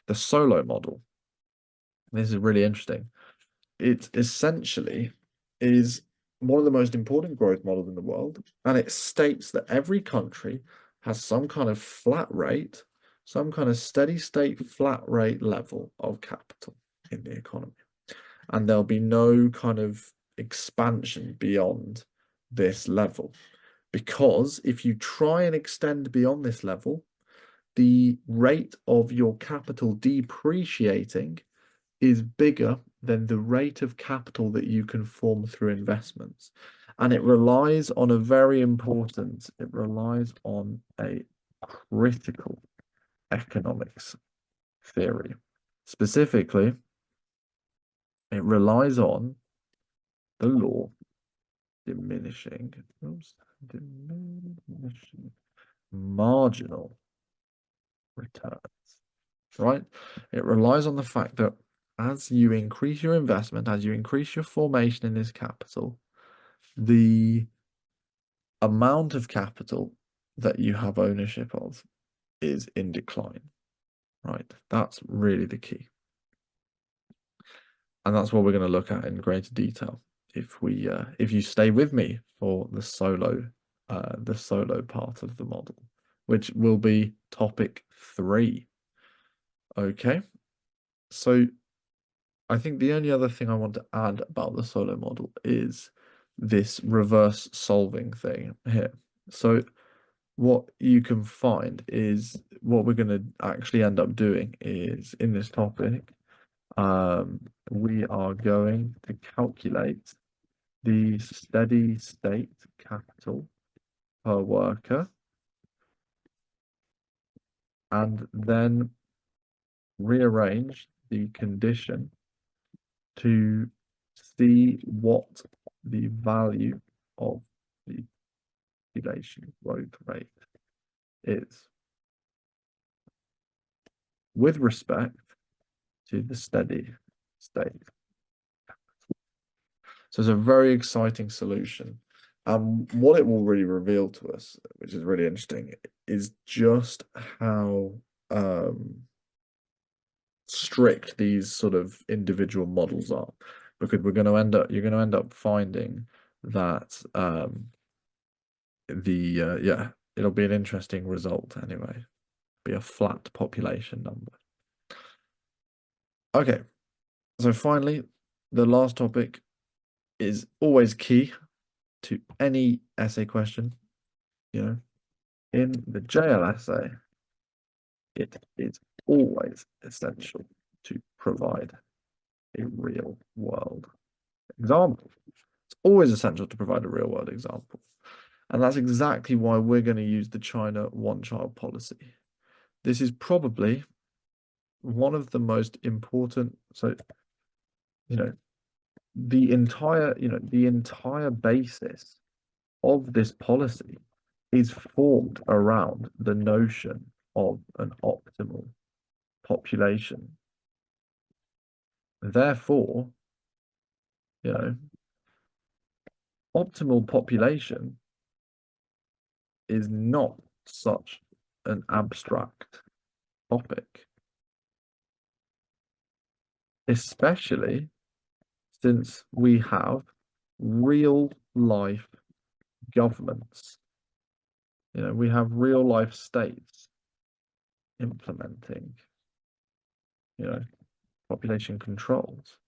The Solo model. This is really interesting. It essentially is one of the most important growth models in the world, and it states that every country has some kind of flat rate, some kind of steady state flat rate level of capital in the economy. And there'll be no kind of expansion beyond this level. Because if you try and extend beyond this level, the rate of your capital depreciating is bigger than the rate of capital that you can form through investments. And it relies on a very important, it relies on a critical economics theory. Specifically, it relies on the law diminishing, diminishing marginal returns, right? It relies on the fact that as you increase your investment, as you increase your formation in this capital, the amount of capital that you have ownership of is in decline, right? That's really the key. And that's what we're going to look at in greater detail if you stay with me for the solo part of the model, which will be topic 3. Okay, so I think the only other thing I want to add about the solo model is this reverse solving thing here. So what you can find is what we're going to actually end up doing is in this topic, we are going to calculate the steady state capital per worker and then rearrange the condition to see what the value of the population growth rate is with respect to the steady state. So it's a very exciting solution. What it will really reveal to us, which is really interesting, is just how strict these sort of individual models are, because you're going to end up finding that it'll be an interesting result anyway. Be a flat population number. Okay, so finally, the last topic is always key to any essay question. In the JL essay, it is always essential to provide a real world example. It's always essential to provide a real world example. And that's exactly why we're going to use the China one-child policy. This is probably one of the most important, the entire basis of this policy is formed around the notion of an optimal population. Therefore, optimal population is not such an abstract topic, especially since we have real life governments. We have real life states implementing, population controls.